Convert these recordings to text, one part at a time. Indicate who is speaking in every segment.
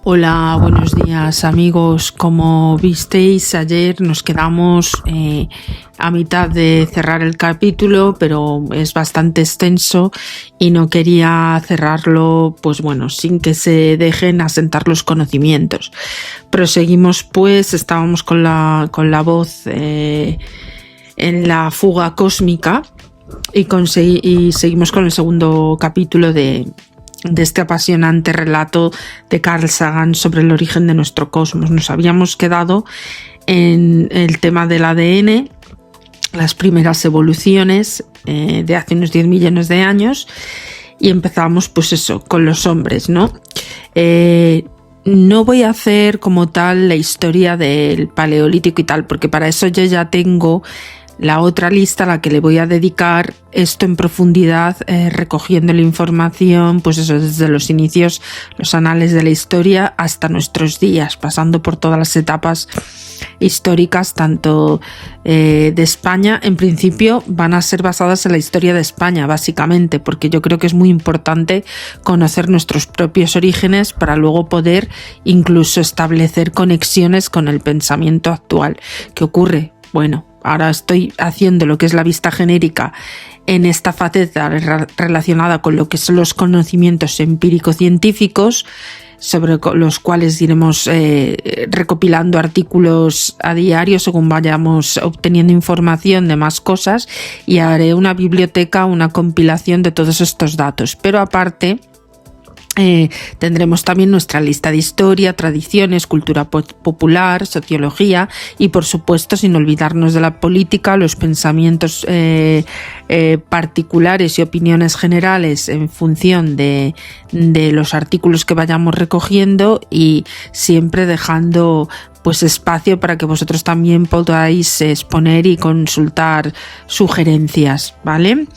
Speaker 1: Hola, buenos días amigos. Como visteis, ayer nos quedamos a mitad de cerrar el capítulo, pero es bastante extenso y no quería cerrarlo, pues bueno, sin que se dejen asentar los conocimientos. Proseguimos pues, estábamos con la voz en la fuga cósmica y seguimos con el segundo capítulo de este apasionante relato de Carl Sagan sobre el origen de nuestro cosmos. Nos habíamos quedado en el tema del ADN, las primeras evoluciones de hace unos 10 millones de años, y empezamos pues eso, con los hombres, ¿no? No voy a hacer como tal la historia del paleolítico y tal, porque para eso yo ya tengo la otra lista a la que le voy a dedicar esto en profundidad, recogiendo la información, pues eso, desde los inicios, los anales de la historia hasta nuestros días, pasando por todas las etapas históricas, tanto de España. En principio van a ser basadas en la historia de España, básicamente, porque yo creo que es muy importante conocer nuestros propios orígenes para luego poder incluso establecer conexiones con el pensamiento actual. ¿Qué ocurre? Bueno, ahora estoy haciendo lo que es la vista genérica en esta faceta relacionada con lo que son los conocimientos empírico-científicos, sobre los cuales iremos recopilando artículos a diario según vayamos obteniendo información de más cosas, y haré una biblioteca, una compilación de todos estos datos. Pero aparte, tendremos también nuestra lista de historia, tradiciones, cultura popular, sociología y, por supuesto, sin olvidarnos de la política, los pensamientos particulares y opiniones generales en función de los artículos que vayamos recogiendo, y siempre dejando pues espacio para que vosotros también podáis exponer y consultar sugerencias, ¿vale?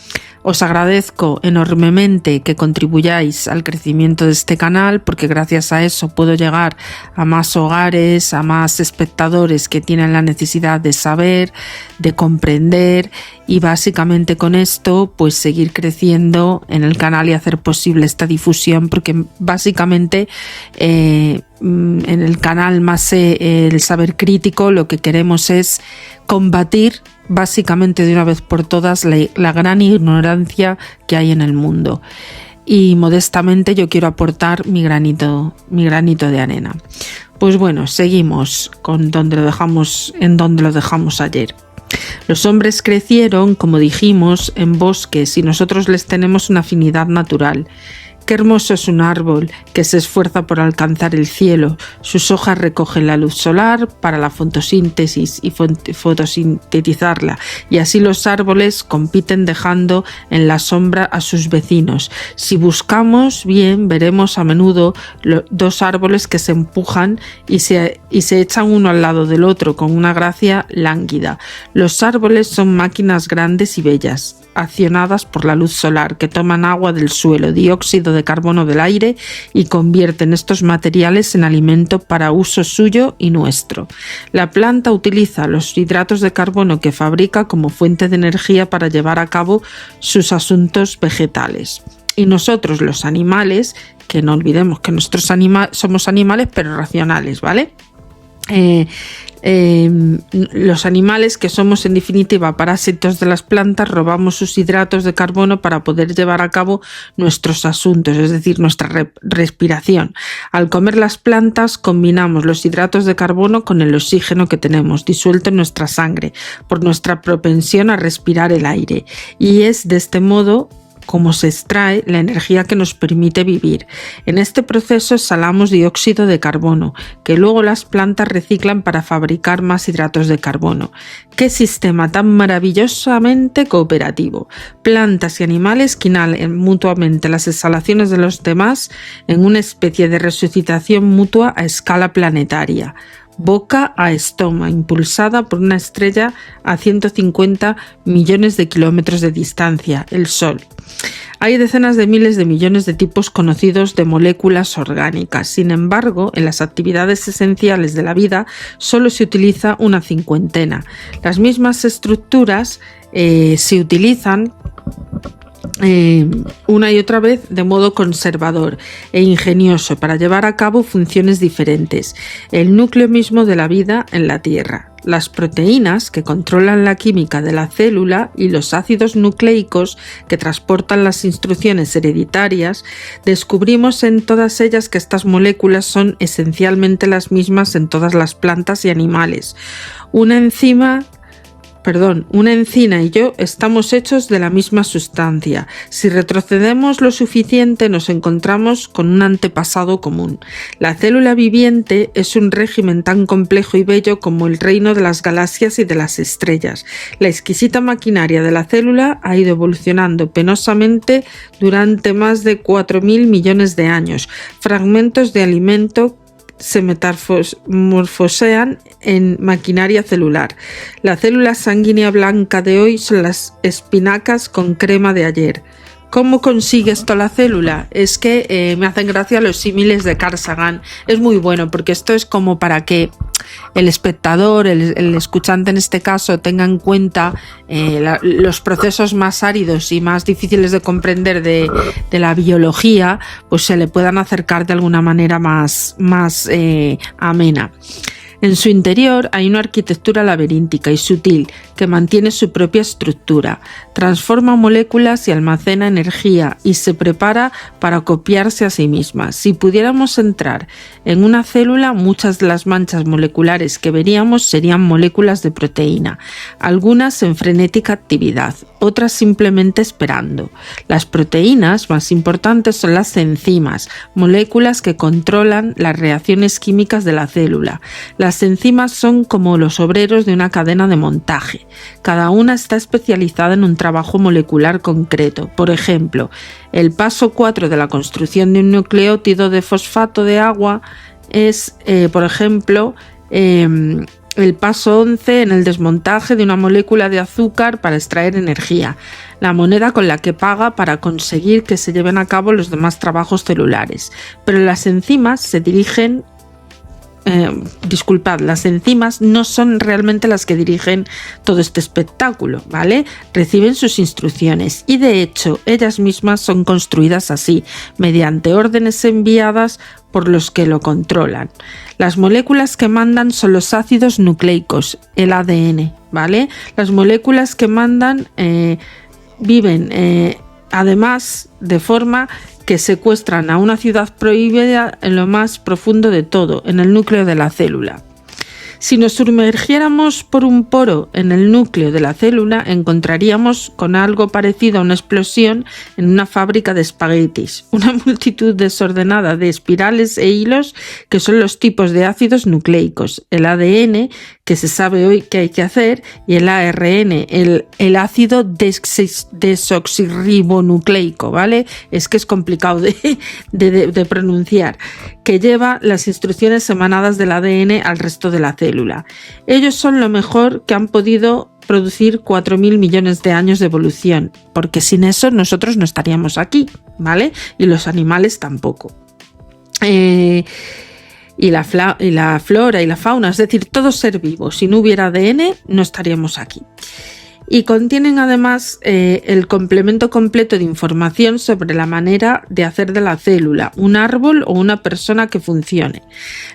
Speaker 1: Os agradezco enormemente que contribuyáis al crecimiento de este canal, porque gracias a eso puedo llegar a más hogares, a más espectadores que tienen la necesidad de saber, de comprender, y básicamente con esto pues seguir creciendo en el canal y hacer posible esta difusión, porque básicamente en el canal más el saber crítico lo que queremos es combatir básicamente de una vez por todas la gran ignorancia que hay en el mundo, y modestamente yo quiero aportar mi granito de arena. Pues bueno, seguimos con donde lo dejamos ayer. Los hombres crecieron, como dijimos, en bosques, y nosotros les tenemos una afinidad natural. Qué hermoso es un árbol que se esfuerza por alcanzar el cielo. Sus hojas recogen la luz solar para la fotosíntesis y fotosintetizarla, y así los árboles compiten dejando en la sombra a sus vecinos. Si buscamos bien, veremos a menudo dos árboles que se empujan y se echan uno al lado del otro con una gracia lánguida. Los árboles son máquinas grandes y bellas, accionadas por la luz solar, que toman agua del suelo, dióxido de carbono del aire, y convierten estos materiales en alimento para uso suyo y nuestro. La planta utiliza los hidratos de carbono que fabrica como fuente de energía para llevar a cabo sus asuntos vegetales. Y nosotros, los animales, que no olvidemos que nosotros somos animales pero racionales, ¿vale? Los animales, que somos en definitiva parásitos de las plantas, robamos sus hidratos de carbono para poder llevar a cabo nuestros asuntos, es decir, nuestra respiración. Al comer las plantas combinamos los hidratos de carbono con el oxígeno que tenemos disuelto en nuestra sangre por nuestra propensión a respirar el aire, y es de este modo como se extrae la energía que nos permite vivir. En este proceso exhalamos dióxido de carbono, que luego las plantas reciclan para fabricar más hidratos de carbono. ¡Qué sistema tan maravillosamente cooperativo! Plantas y animales que inhalan mutuamente las exhalaciones de los demás en una especie de resucitación mutua a escala planetaria. Boca a estoma, impulsada por una estrella a 150 millones de kilómetros de distancia, el Sol. Hay decenas de miles de millones de tipos conocidos de moléculas orgánicas. Sin embargo, en las actividades esenciales de la vida solo se utiliza una cincuentena. Las mismas estructuras se utilizan una y otra vez de modo conservador e ingenioso para llevar a cabo funciones diferentes, el núcleo mismo de la vida en la Tierra. Las proteínas que controlan la química de la célula y los ácidos nucleicos que transportan las instrucciones hereditarias, descubrimos en todas ellas que estas moléculas son esencialmente las mismas en todas las plantas y animales. Una encina y yo estamos hechos de la misma sustancia. Si retrocedemos lo suficiente, nos encontramos con un antepasado común. La célula viviente es un régimen tan complejo y bello como el reino de las galaxias y de las estrellas. La exquisita maquinaria de la célula ha ido evolucionando penosamente durante más de 4.000 millones de años. Fragmentos de alimento se metamorfosean en maquinaria celular. La célula sanguínea blanca de hoy son las espinacas con crema de ayer. ¿Cómo consigue esto la célula? Es que me hacen gracia los símiles de Carl Sagan. Es muy bueno porque esto es como para que el espectador, el escuchante en este caso, tenga en cuenta los procesos más áridos y más difíciles de comprender de la biología, pues se le puedan acercar de alguna manera más amena. En su interior hay una arquitectura laberíntica y sutil que mantiene su propia estructura, transforma moléculas y almacena energía y se prepara para copiarse a sí misma. Si pudiéramos entrar en una célula, muchas de las manchas moleculares que veríamos serían moléculas de proteína, algunas en frenética actividad, otras simplemente esperando. Las proteínas más importantes son las enzimas, moléculas que controlan las reacciones químicas de la célula. Las enzimas son como los obreros de una cadena de montaje. Cada una está especializada en un trabajo molecular concreto. Por ejemplo, el paso 4 de la construcción de un nucleótido de fosfato de agua es, por ejemplo, el paso 11 en el desmontaje de una molécula de azúcar para extraer energía, la moneda con la que paga para conseguir que se lleven a cabo los demás trabajos celulares. Pero las enzimas se dirigen las enzimas no son realmente las que dirigen todo este espectáculo, ¿vale? Reciben sus instrucciones y de hecho ellas mismas son construidas así, mediante órdenes enviadas por los que lo controlan. Las moléculas que mandan son los ácidos nucleicos, el ADN, ¿vale? Las moléculas que mandan viven además de forma que secuestran a una ciudad prohibida en lo más profundo de todo, en el núcleo de la célula. Si nos sumergiéramos por un poro en el núcleo de la célula, encontraríamos con algo parecido a una explosión en una fábrica de espaguetis, una multitud desordenada de espirales e hilos que son los tipos de ácidos nucleicos, el ADN, que se sabe hoy que hay que hacer, y el ARN, el ácido desoxirribonucleico, ¿vale? Es que es complicado de pronunciar, que lleva las instrucciones emanadas del ADN al resto de la célula. Ellos son lo mejor que han podido producir 4.000 millones de años de evolución, porque sin eso nosotros no estaríamos aquí, ¿vale? Y los animales tampoco. Y la flora y la fauna, es decir, todo ser vivo. Si no hubiera ADN, no estaríamos aquí. Y contienen además el complemento completo de información sobre la manera de hacer de la célula, un árbol o una persona que funcione.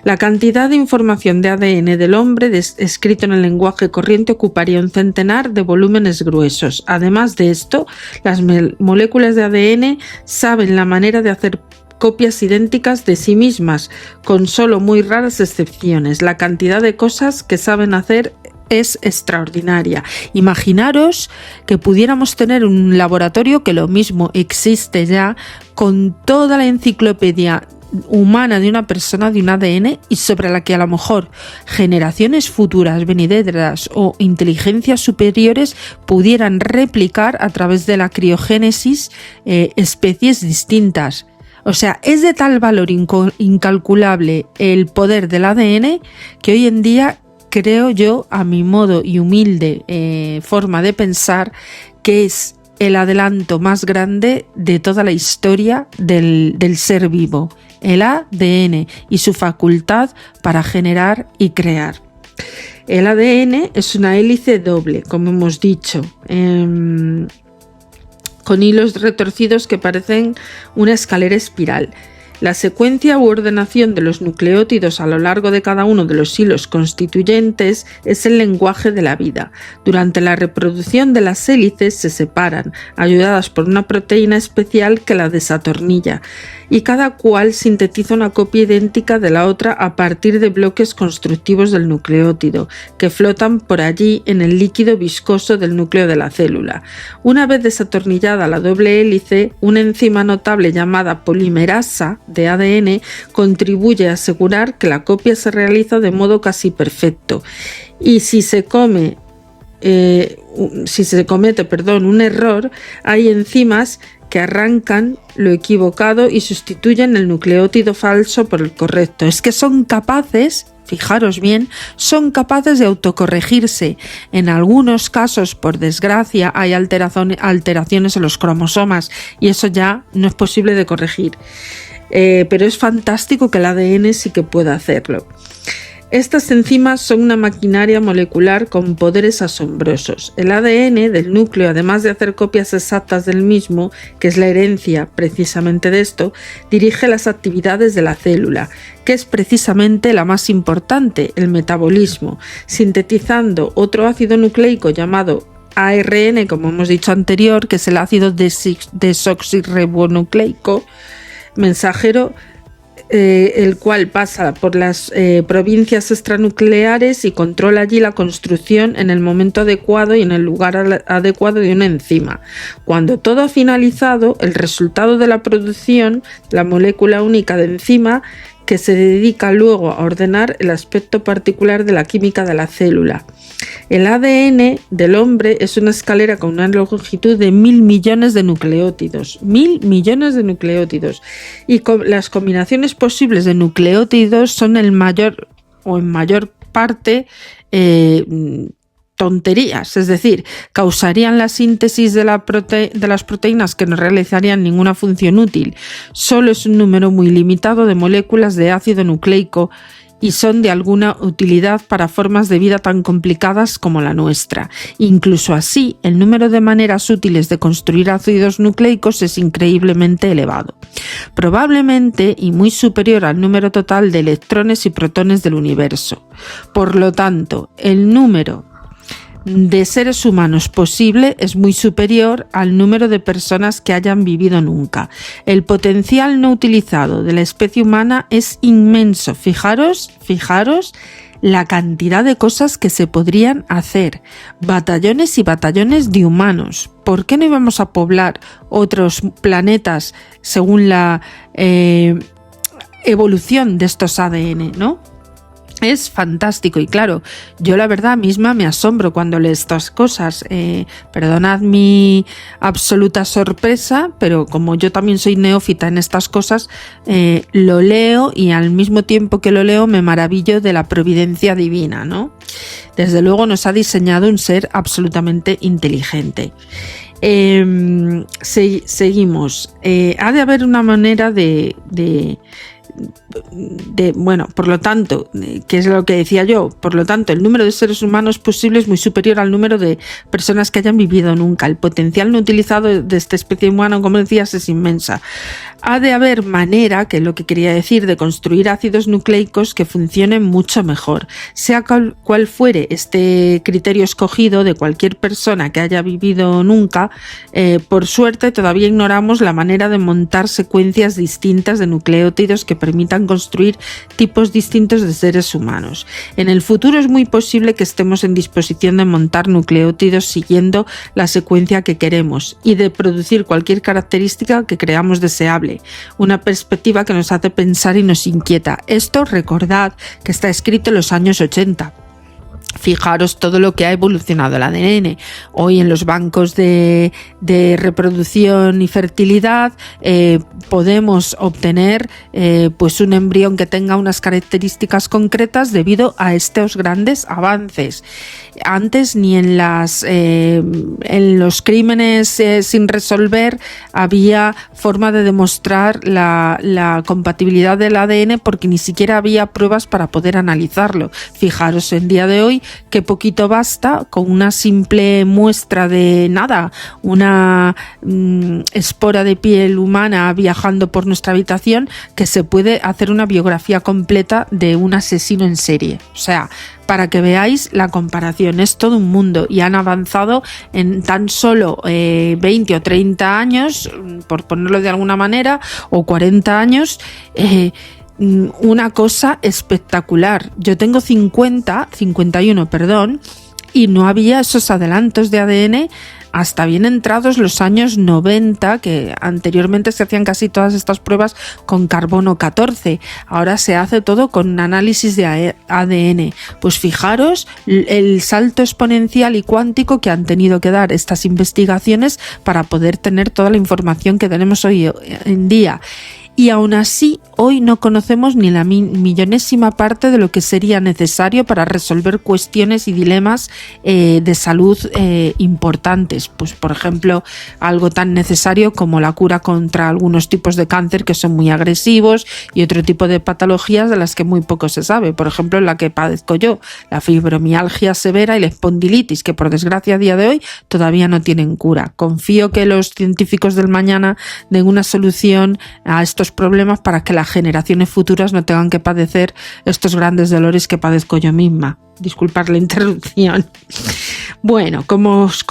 Speaker 1: La cantidad de información de ADN del hombre escrito en el lenguaje corriente ocuparía un centenar de volúmenes gruesos. Además de esto, las moléculas de ADN saben la manera de hacer copias idénticas de sí mismas, con solo muy raras excepciones. La cantidad de cosas que saben hacer es extraordinaria. Imaginaros que pudiéramos tener un laboratorio que lo mismo existe ya, con toda la enciclopedia humana de una persona, de un ADN, y sobre la que a lo mejor generaciones futuras, venideras o inteligencias superiores pudieran replicar a través de la criogénesis especies distintas. O sea, es de tal valor incalculable el poder del ADN que hoy en día creo yo, a mi modo y humilde forma de pensar, que es el adelanto más grande de toda la historia del ser vivo, el ADN y su facultad para generar y crear. El ADN es una hélice doble, como hemos dicho, con con hilos retorcidos que parecen una escalera espiral. La secuencia u ordenación de los nucleótidos a lo largo de cada uno de los hilos constituyentes es el lenguaje de la vida. Durante la reproducción de las hélices se separan, ayudadas por una proteína especial que la desatornilla, y cada cual sintetiza una copia idéntica de la otra a partir de bloques constructivos del nucleótido, que flotan por allí en el líquido viscoso del núcleo de la célula. Una vez desatornillada la doble hélice, una enzima notable llamada polimerasa de ADN contribuye a asegurar que la copia se realiza de modo casi perfecto. Y si se comete un error, hay enzimas que arrancan lo equivocado y sustituyen el nucleótido falso por el correcto. Es que son capaces, fijaros bien, son capaces de autocorregirse. En algunos casos, por desgracia, hay alteraciones en los cromosomas y eso ya no es posible de corregir. Pero es fantástico que el ADN sí que pueda hacerlo. Estas enzimas son una maquinaria molecular con poderes asombrosos. El ADN del núcleo, además de hacer copias exactas del mismo, que es la herencia precisamente de esto, dirige las actividades de la célula, que es precisamente la más importante, el metabolismo, sintetizando otro ácido nucleico llamado ARN, como hemos dicho anterior, que es el ácido desoxirribonucleico mensajero, el cual pasa por las provincias extranucleares y controla allí la construcción en el momento adecuado y en el lugar adecuado de una enzima. Cuando todo ha finalizado, el resultado de la producción, la molécula única de enzima, que se dedica luego a ordenar el aspecto particular de la química de la célula. El ADN del hombre es una escalera con una longitud de 1.000 millones de nucleótidos. 1.000 millones de nucleótidos. Y las combinaciones posibles de nucleótidos son en mayor parte tonterías, es decir, causarían la síntesis de las proteínas que no realizarían ninguna función útil. Solo es un número muy limitado de moléculas de ácido nucleico y son de alguna utilidad para formas de vida tan complicadas como la nuestra. Incluso así, el número de maneras útiles de construir ácidos nucleicos es increíblemente elevado, probablemente y muy superior al número total de electrones y protones del universo. Por lo tanto, el número de seres humanos posible es muy superior al número de personas que hayan vivido nunca. El potencial no utilizado de la especie humana es inmenso. Fijaros la cantidad de cosas que se podrían hacer. Batallones y batallones de humanos. ¿Por qué no íbamos a poblar otros planetas según la evolución de estos ADN, ¿no? Es fantástico y claro, yo la verdad misma me asombro cuando leo estas cosas. Perdonad mi absoluta sorpresa, pero como yo también soy neófita en estas cosas, lo leo y al mismo tiempo que lo leo me maravillo de la providencia divina, ¿no? Desde luego nos ha diseñado un ser absolutamente inteligente. Seguimos. Ha de haber una manera bueno, por lo tanto, que es lo que decía yo, por lo tanto, el número de seres humanos posibles es muy superior al número de personas que hayan vivido nunca. El potencial no utilizado de esta especie humana, como decías, es inmensa. Ha de haber manera, que es lo que quería decir, de construir ácidos nucleicos que funcionen mucho mejor. Sea cual fuere este criterio escogido de cualquier persona que haya vivido nunca, por suerte todavía ignoramos la manera de montar secuencias distintas de nucleótidos que permitan construir tipos distintos de seres humanos. En el futuro es muy posible que estemos en disposición de montar nucleótidos siguiendo la secuencia que queremos y de producir cualquier característica que creamos deseable. Una perspectiva que nos hace pensar y nos inquieta. Esto, recordad, que está escrito en los años 80. Fijaros todo lo que ha evolucionado el ADN. Hoy en los bancos de reproducción y fertilidad podemos obtener pues un embrión que tenga unas características concretas debido a estos grandes avances. Antes ni en los crímenes sin resolver había forma de demostrar la compatibilidad del ADN porque ni siquiera había pruebas para poder analizarlo. Fijaros, en día de hoy que poquito basta con una simple muestra de nada, una espora de piel humana viajando por nuestra habitación, que se puede hacer una biografía completa de un asesino en serie. O sea, para que veáis la comparación, es todo un mundo, y han avanzado en tan solo 20 o 30 años, por ponerlo de alguna manera, o 40 años, una cosa espectacular. Yo tengo 51, y no había esos adelantos de ADN hasta bien entrados los años 90, que anteriormente se hacían casi todas estas pruebas con carbono 14. Ahora se hace todo con análisis de ADN. Pues fijaros el salto exponencial y cuántico que han tenido que dar estas investigaciones para poder tener toda la información que tenemos hoy en día. Y aún así, hoy no conocemos ni la millonésima parte de lo que sería necesario para resolver cuestiones y dilemas de salud importantes. Pues, por ejemplo, algo tan necesario como la cura contra algunos tipos de cáncer que son muy agresivos, y otro tipo de patologías de las que muy poco se sabe. Por ejemplo, la que padezco yo, la fibromialgia severa y la espondilitis, que por desgracia a día de hoy todavía no tienen cura. Confío que los científicos del mañana den una solución a estos problemas para que las generaciones futuras no tengan que padecer estos grandes dolores que padezco yo misma. Disculpad la interrupción. Bueno, como os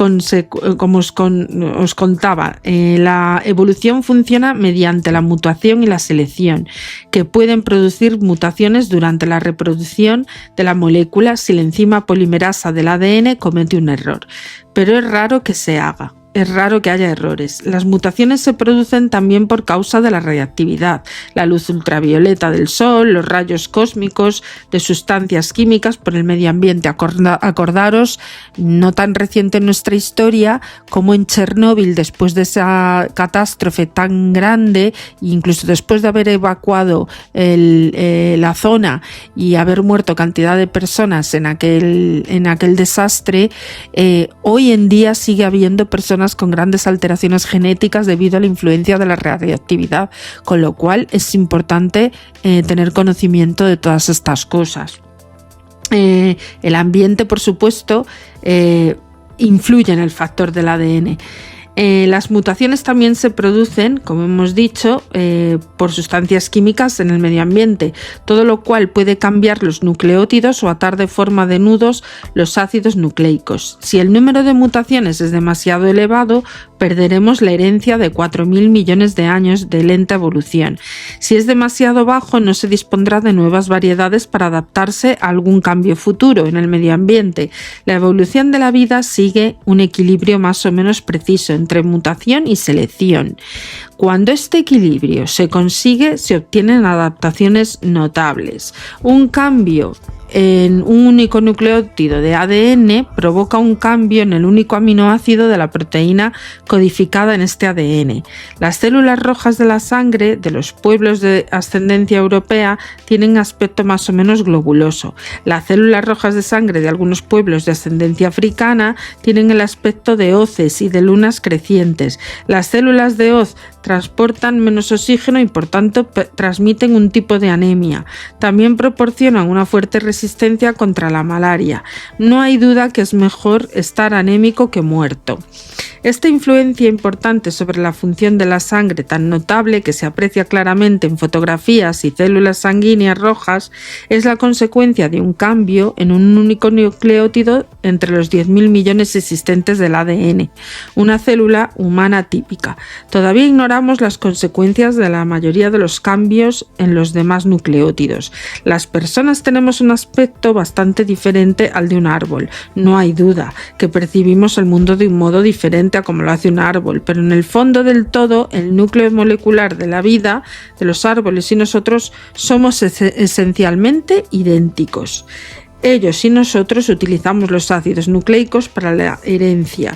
Speaker 1: contaba, la evolución funciona mediante la mutación y la selección, que pueden producir mutaciones durante la reproducción de la molécula si la enzima polimerasa del ADN comete un error. Pero es raro que se haga. Es raro que haya errores. Las mutaciones se producen también por causa de la radiactividad, la luz ultravioleta del sol, los rayos cósmicos, de sustancias químicas por el medio ambiente. Acordaros, no tan reciente en nuestra historia, como en Chernóbil, después de esa catástrofe tan grande, incluso después de haber evacuado la zona y haber muerto cantidad de personas en aquel desastre, hoy en día sigue habiendo personas con grandes alteraciones genéticas debido a la influencia de la radioactividad, con lo cual es importante tener conocimiento de todas estas cosas. El ambiente, por supuesto, influye en el factor del ADN. Las mutaciones también se producen, como hemos dicho, por sustancias químicas en el medio ambiente, todo lo cual puede cambiar los nucleótidos o atar de forma de nudos los ácidos nucleicos. Si el número de mutaciones es demasiado elevado, perderemos la herencia de 4.000 millones de años de lenta evolución. Si es demasiado bajo, no se dispondrá de nuevas variedades para adaptarse a algún cambio futuro en el medio ambiente. La evolución de la vida sigue un equilibrio más o menos preciso entre mutación y selección. Cuando este equilibrio se consigue, se obtienen adaptaciones notables. Un cambio en un único nucleótido de ADN provoca un cambio en el único aminoácido de la proteína codificada en este ADN. Las células rojas de la sangre de los pueblos de ascendencia europea tienen aspecto más o menos globuloso. Las células rojas de sangre de algunos pueblos de ascendencia africana tienen el aspecto de hoces y de lunas crecientes. Las células de hoz transportan menos oxígeno y por tanto transmiten un tipo de anemia. También proporcionan una fuerte resistencia contra la malaria. No hay duda que es mejor estar anémico que muerto. Esta influencia importante sobre la función de la sangre, tan notable que se aprecia claramente en fotografías y células sanguíneas rojas, es la consecuencia de un cambio en un único nucleótido entre los 10.000 millones existentes del ADN, una célula humana típica. Todavía ignoramos las consecuencias de la mayoría de los cambios en los demás nucleótidos. Las personas tenemos un aspecto bastante diferente al de un árbol. No hay duda que percibimos el mundo de un modo diferente a como lo hace un árbol, pero en el fondo del todo, el núcleo molecular de la vida, de los árboles y nosotros somos esencialmente idénticos. Ellos y nosotros utilizamos los ácidos nucleicos para la herencia.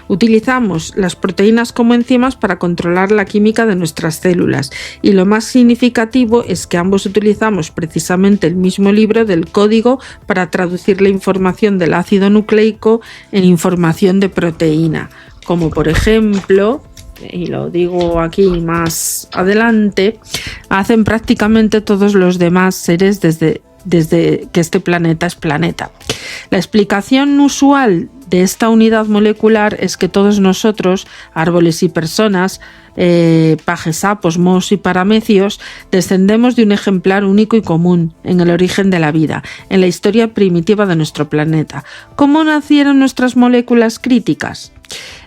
Speaker 1: Utilizamos las proteínas como enzimas para controlar la química de nuestras células, y lo más significativo es que ambos utilizamos precisamente el mismo libro del código para traducir la información del ácido nucleico en información de proteína, como por ejemplo, y lo digo aquí más adelante, hacen prácticamente todos los demás seres desde desde que este planeta es planeta. La explicación usual de esta unidad molecular es que todos nosotros, árboles y personas, pajes, sapos, mohos y paramecios, descendemos de un ejemplar único y común en el origen de la vida, en la historia primitiva de nuestro planeta. ¿Cómo nacieron nuestras moléculas críticas?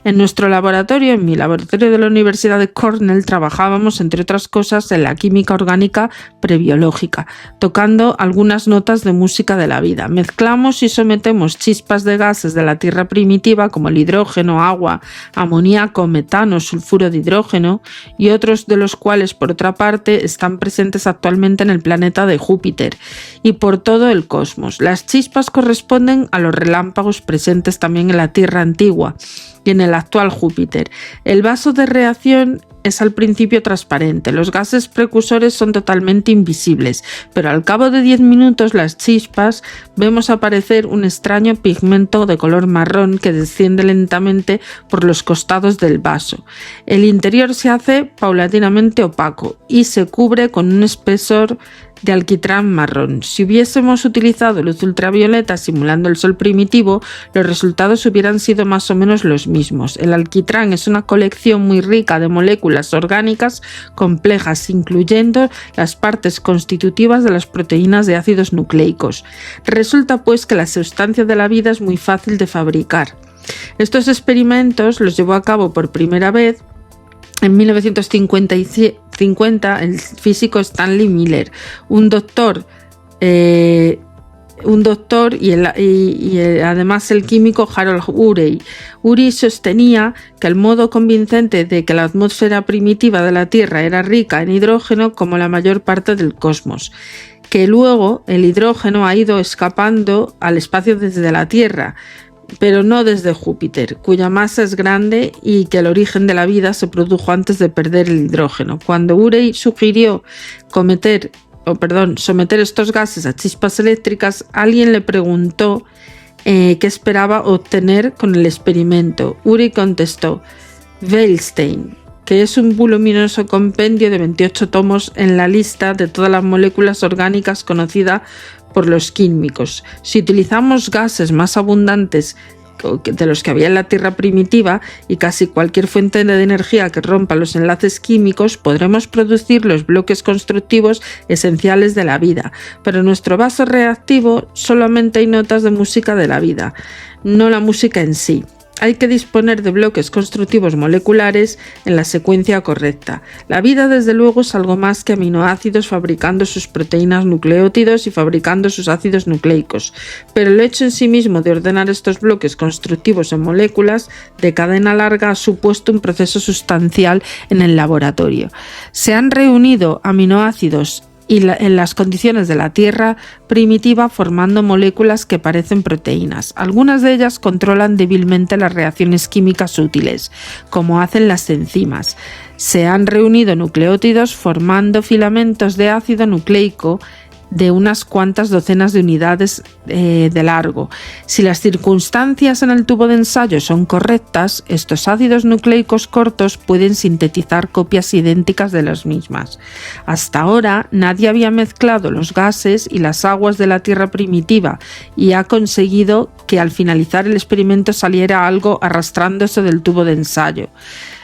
Speaker 1: En nuestro laboratorio, en mi laboratorio de la Universidad de Cornell, trabajábamos, entre otras cosas, en la química orgánica prebiológica, tocando algunas notas de música de la vida. Mezclamos y sometemos chispas de gases de la Tierra primitiva, como el hidrógeno, agua, amoníaco, metano, sulfuro de hidrógeno, y otros de los cuales, por otra parte, están presentes actualmente en el planeta de Júpiter y por todo el cosmos. Las chispas corresponden a los relámpagos presentes también en la Tierra antigua y en el actual Júpiter. El vaso de reacción es al principio transparente, los gases precursores son totalmente invisibles, pero al cabo de 10 minutos las chispas vemos aparecer un extraño pigmento de color marrón que desciende lentamente por los costados del vaso. El interior se hace paulatinamente opaco y se cubre con un espesor de alquitrán marrón. Si hubiésemos utilizado luz ultravioleta simulando el sol primitivo, los resultados hubieran sido más o menos los mismos. El alquitrán es una colección muy rica de moléculas orgánicas complejas, incluyendo las partes constitutivas de las proteínas de ácidos nucleicos. Resulta pues que la sustancia de la vida es muy fácil de fabricar. Estos experimentos los llevó a cabo por primera vez en 1950 el físico Stanley Miller, un doctor y además el químico Harold Urey. Urey sostenía que el modo convincente de que la atmósfera primitiva de la Tierra era rica en hidrógeno como la mayor parte del cosmos, que luego el hidrógeno ha ido escapando al espacio desde la Tierra, pero no desde Júpiter, cuya masa es grande y que el origen de la vida se produjo antes de perder el hidrógeno. Cuando Urey sugirió someter estos gases a chispas eléctricas, alguien le preguntó qué esperaba obtener con el experimento. Urey contestó: Weilstein, que es un voluminoso compendio de 28 tomos en la lista de todas las moléculas orgánicas conocidas por los químicos. Si utilizamos gases más abundantes de los que había en la Tierra primitiva y casi cualquier fuente de energía que rompa los enlaces químicos, podremos producir los bloques constructivos esenciales de la vida. Pero en nuestro vaso reactivo solamente hay notas de música de la vida, no la música en sí. Hay que disponer de bloques constructivos moleculares en la secuencia correcta. La vida, desde luego, es algo más que aminoácidos fabricando sus proteínas nucleótidos y fabricando sus ácidos nucleicos, pero el hecho en sí mismo de ordenar estos bloques constructivos en moléculas de cadena larga ha supuesto un proceso sustancial en el laboratorio. Se han reunido aminoácidos en las condiciones de la Tierra primitiva formando moléculas que parecen proteínas. Algunas de ellas controlan débilmente las reacciones químicas útiles, como hacen las enzimas. Se han reunido nucleótidos formando filamentos de ácido nucleico de unas cuantas docenas de unidades de largo. Si las circunstancias en el tubo de ensayo son correctas, estos ácidos nucleicos cortos pueden sintetizar copias idénticas de las mismas. Hasta ahora nadie había mezclado los gases y las aguas de la Tierra primitiva y ha conseguido que al finalizar el experimento saliera algo arrastrándose del tubo de ensayo.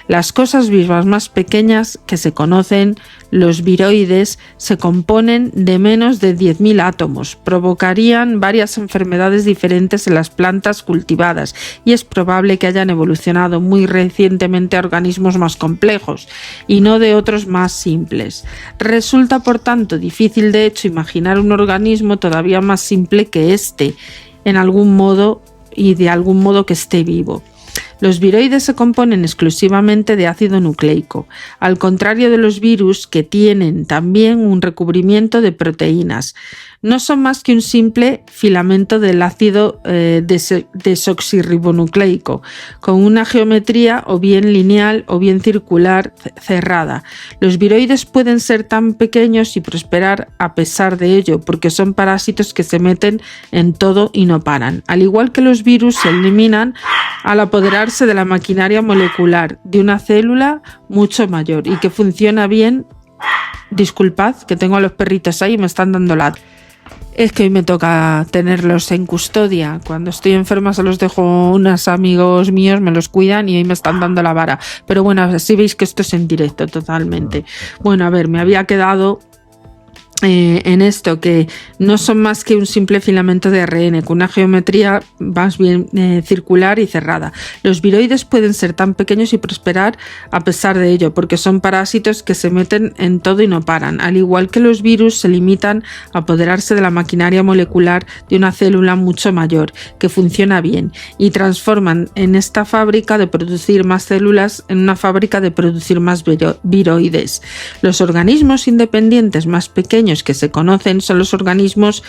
Speaker 1: Las cosas vivas más pequeñas que se conocen, los viroides, se componen de menos de 10.000 átomos. Provocarían varias enfermedades diferentes en las plantas cultivadas y es probable que hayan evolucionado muy recientemente a organismos más complejos y no de otros más simples. Resulta, por tanto, difícil de hecho imaginar un organismo todavía más simple que este, en algún modo y de algún modo que esté vivo. Los viroides se componen exclusivamente de ácido nucleico, al contrario de los virus, que tienen también un recubrimiento de proteínas. No son más que un simple filamento del ácido desoxirribonucleico, con una geometría o bien lineal o bien circular cerrada. Los viroides pueden ser tan pequeños y prosperar a pesar de ello, porque son parásitos que se meten en todo y no paran. Al igual que los virus, se eliminan al apoderarse de la maquinaria molecular de una célula mucho mayor y que funciona bien. Disculpad, que tengo a los perritos ahí y me están dando ladros. Es que hoy me toca tenerlos en custodia. Cuando estoy enferma se los dejo unos amigos míos, me los cuidan y hoy me están dando la vara. Pero bueno, así veis que esto es en directo totalmente. Bueno, a ver, me había quedado en esto, que no son más que un simple filamento de ARN con una geometría más bien circular y cerrada. Los viroides pueden ser tan pequeños y prosperar a pesar de ello, porque son parásitos que se meten en todo y no paran. Al igual que los virus, se limitan a apoderarse de la maquinaria molecular de una célula mucho mayor, que funciona bien, y transforman en esta fábrica de producir más células en una fábrica de producir más viroides. Los organismos independientes más pequeños que se conocen son los organismos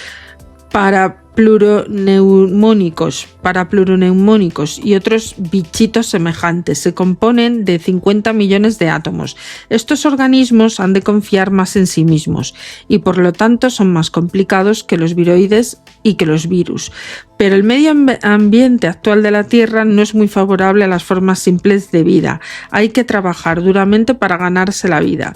Speaker 1: parapluroneumónicos y otros bichitos semejantes. Se componen de 50 millones de átomos. Estos organismos han de confiar más en sí mismos y por lo tanto son más complicados que los viroides y que los virus. Pero el medio ambiente actual de la Tierra no es muy favorable a las formas simples de vida. Hay que trabajar duramente para ganarse la vida.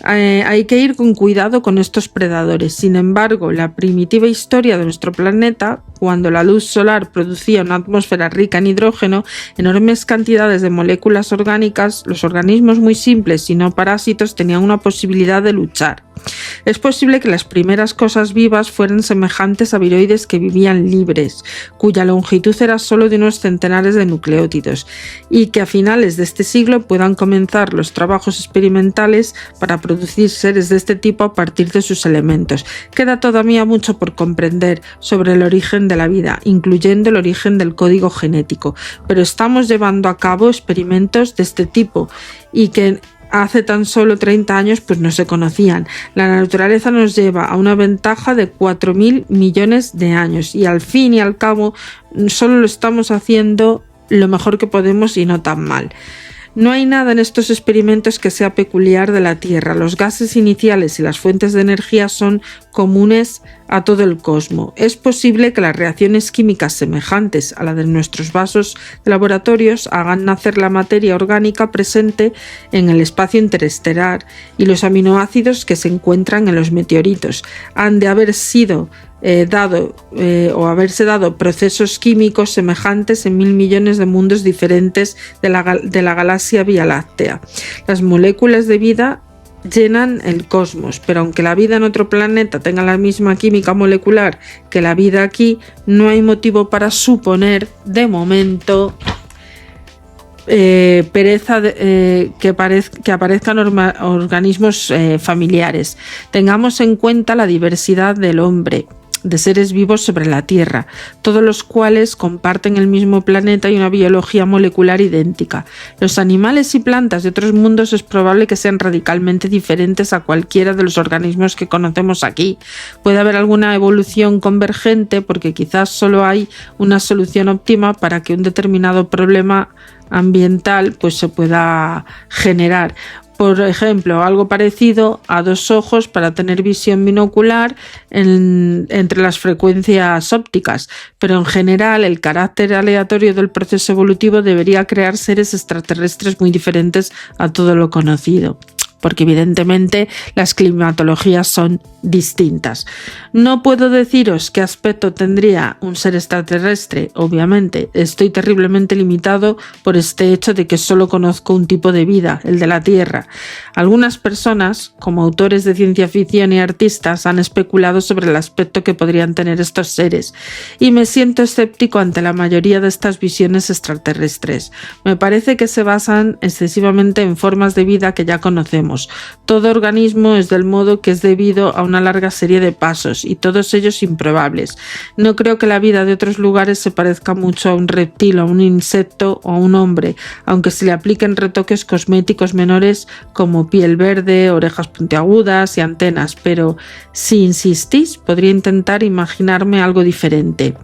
Speaker 1: Hay que ir con cuidado con estos predadores. Sin embargo, la primitiva historia de nuestro planeta, cuando la luz solar producía una atmósfera rica en hidrógeno, enormes cantidades de moléculas orgánicas, los organismos muy simples y no parásitos tenían una posibilidad de luchar. Es posible que las primeras cosas vivas fueran semejantes a viroides que vivían libres, cuya longitud era solo de unos centenares de nucleótidos, y que a finales de este siglo puedan comenzar los trabajos experimentales para producir seres de este tipo a partir de sus elementos. Queda todavía mucho por comprender sobre el origen de la vida, incluyendo el origen del código genético, pero estamos llevando a cabo experimentos de este tipo y que hace tan solo 30 años pues no se conocían. La naturaleza nos lleva a una ventaja de 4.000 millones de años y al fin y al cabo solo lo estamos haciendo lo mejor que podemos y no tan mal. No hay nada en estos experimentos que sea peculiar de la Tierra. Los gases iniciales y las fuentes de energía son comunes a todo el cosmos. Es posible que las reacciones químicas semejantes a la de nuestros vasos de laboratorios hagan nacer la materia orgánica presente en el espacio interestelar y los aminoácidos que se encuentran en los meteoritos. Han de haber sido haberse dado procesos químicos semejantes en 1.000 millones de mundos diferentes de la galaxia Vía Láctea. Las moléculas de vida llenan el cosmos, pero aunque la vida en otro planeta tenga la misma química molecular que la vida aquí, no hay motivo para suponer, de momento, que aparezcan organismos familiares. Tengamos en cuenta la diversidad del hombre, de seres vivos sobre la Tierra, todos los cuales comparten el mismo planeta y una biología molecular idéntica. Los animales y plantas de otros mundos es probable que sean radicalmente diferentes a cualquiera de los organismos que conocemos aquí. Puede haber alguna evolución convergente porque quizás solo hay una solución óptima para que un determinado problema ambiental pues se pueda generar. Por ejemplo, algo parecido a 2 ojos para tener visión binocular entre las frecuencias ópticas, pero en general el carácter aleatorio del proceso evolutivo debería crear seres extraterrestres muy diferentes a todo lo conocido, porque evidentemente las climatologías son distintas. No puedo deciros qué aspecto tendría un ser extraterrestre, obviamente. Estoy terriblemente limitado por este hecho de que solo conozco un tipo de vida, el de la Tierra. Algunas personas, como autores de ciencia ficción y artistas, han especulado sobre el aspecto que podrían tener estos seres, y me siento escéptico ante la mayoría de estas visiones extraterrestres. Me parece que se basan excesivamente en formas de vida que ya conocemos. Todo organismo es del modo que es debido a una larga serie de pasos, y todos ellos improbables. No creo que la vida de otros lugares se parezca mucho a un reptil, a un insecto o a un hombre, aunque se le apliquen retoques cosméticos menores como piel verde, orejas puntiagudas y antenas, pero si insistís, podría intentar imaginarme algo diferente.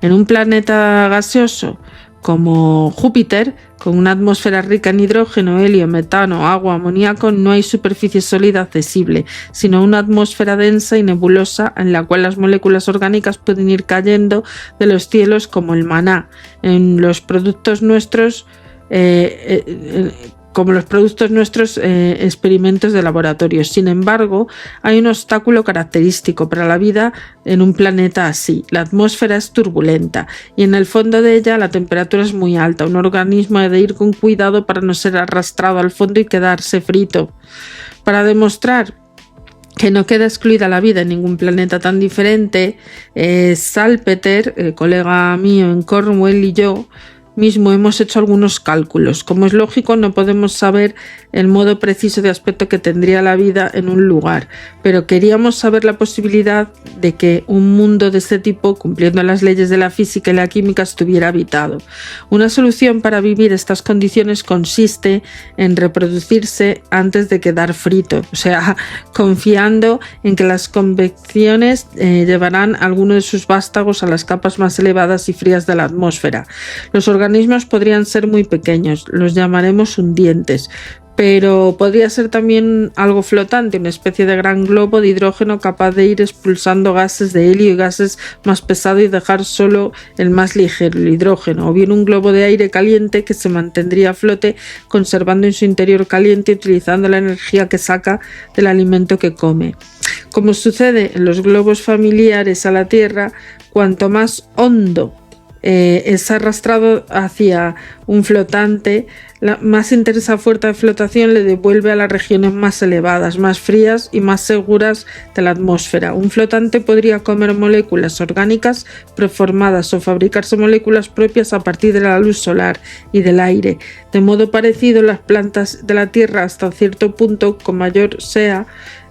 Speaker 1: En un planeta gaseoso como Júpiter, con una atmósfera rica en hidrógeno, helio, metano, agua, amoníaco, no hay superficie sólida accesible, sino una atmósfera densa y nebulosa en la cual las moléculas orgánicas pueden ir cayendo de los cielos como el maná. En los productos nuestros como los productos nuestros experimentos de laboratorio. Sin embargo, hay un obstáculo característico para la vida en un planeta así. La atmósfera es turbulenta y en el fondo de ella la temperatura es muy alta. Un organismo ha de ir con cuidado para no ser arrastrado al fondo y quedarse frito. Para demostrar que no queda excluida la vida en ningún planeta tan diferente, Salpeter, colega mío en Cornwall, y yo mismo hemos hecho algunos cálculos. Como es lógico, no podemos saber el modo preciso de aspecto que tendría la vida en un lugar, pero queríamos saber la posibilidad de que un mundo de este tipo, cumpliendo las leyes de la física y la química, estuviera habitado. Una solución para vivir estas condiciones consiste en reproducirse antes de quedar frito, o sea, confiando en que las convecciones llevarán alguno de sus vástagos a las capas más elevadas y frías de la atmósfera. Los organismos podrían ser muy pequeños, los llamaremos hundientes, pero podría ser también algo flotante, una especie de gran globo de hidrógeno capaz de ir expulsando gases de helio y gases más pesados y dejar solo el más ligero, el hidrógeno, o bien un globo de aire caliente que se mantendría a flote conservando en su interior caliente y utilizando la energía que saca del alimento que come. Como sucede en los globos familiares a la Tierra, cuanto más hondo es arrastrado hacia un flotante, más intensa fuerza de flotación le devuelve a las regiones más elevadas, más frías y más seguras de la atmósfera. Un flotante podría comer moléculas orgánicas preformadas o fabricarse moléculas propias a partir de la luz solar y del aire. De modo parecido, las plantas de la Tierra, hasta cierto punto, con mayor sea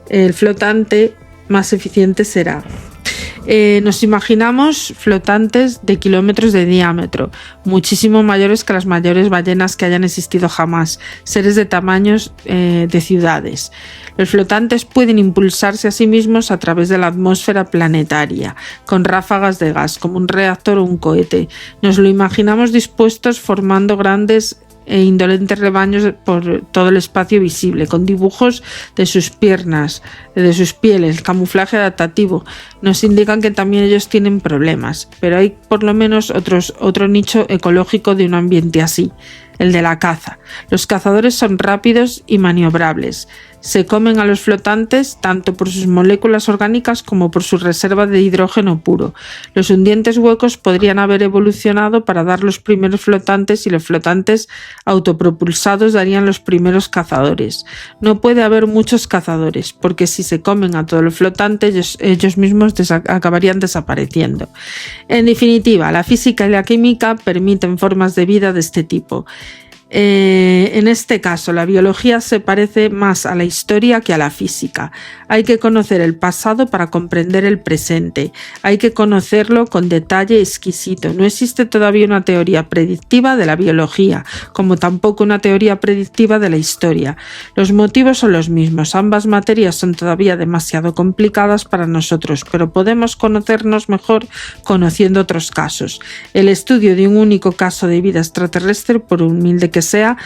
Speaker 1: el flotante, más eficiente será. Nos imaginamos flotantes de kilómetros de diámetro, muchísimo mayores que las mayores ballenas que hayan existido jamás, seres de tamaños de ciudades. Los flotantes pueden impulsarse a sí mismos a través de la atmósfera planetaria, con ráfagas de gas, como un reactor o un cohete. Nos lo imaginamos dispuestos formando grandes e indolentes rebaños por todo el espacio visible, con dibujos de sus piernas, de sus pieles, el camuflaje adaptativo. Nos indican que también ellos tienen problemas, pero hay por lo menos otro nicho ecológico de un ambiente así, el de la caza. Los cazadores son rápidos y maniobrables. Se comen a los flotantes tanto por sus moléculas orgánicas como por su reserva de hidrógeno puro. Los hundientes huecos podrían haber evolucionado para dar los primeros flotantes y los flotantes autopropulsados darían los primeros cazadores. No puede haber muchos cazadores porque si se comen a todos los flotantes ellos mismos acabarían desapareciendo. En definitiva, la física y la química permiten formas de vida de este tipo. En este caso, la biología se parece más a la historia que a la física. Hay que conocer el pasado para comprender el presente. Hay que conocerlo con detalle exquisito. No existe todavía una teoría predictiva de la biología, como tampoco una teoría predictiva de la historia. Los motivos son los mismos. Ambas materias son todavía demasiado complicadas para nosotros, pero podemos conocernos mejor conociendo otros casos. El estudio de un único caso de vida extraterrestre, por humilde que sea,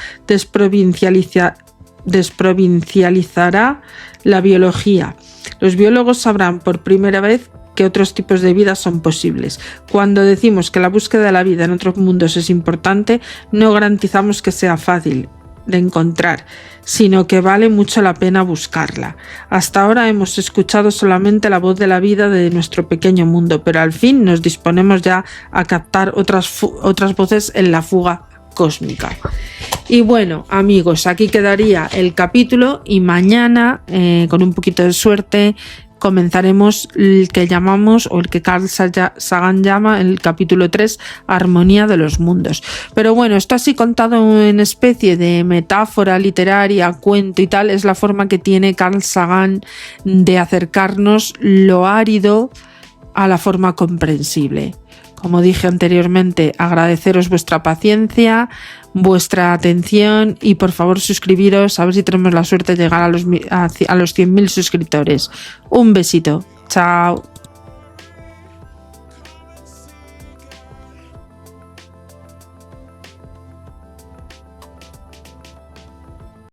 Speaker 1: desprovincializará la biología. Los biólogos sabrán por primera vez que otros tipos de vida son posibles. Cuando decimos que la búsqueda de la vida en otros mundos es importante, no garantizamos que sea fácil de encontrar, sino que vale mucho la pena buscarla. Hasta ahora hemos escuchado solamente la voz de la vida de nuestro pequeño mundo, pero al fin nos disponemos ya a captar otras voces en la fuga cósmica. Y bueno, amigos, aquí quedaría el capítulo y mañana, con un poquito de suerte, comenzaremos el que llamamos, o el que Carl Sagan llama, el capítulo 3, Armonía de los Mundos. Pero bueno, esto así contado en especie de metáfora literaria, cuento y tal, es la forma que tiene Carl Sagan de acercarnos lo árido a la forma comprensible. Como dije anteriormente, agradeceros vuestra paciencia, vuestra atención y por favor suscribiros, a ver si tenemos la suerte de llegar a los 100.000 suscriptores. Un besito. Chao.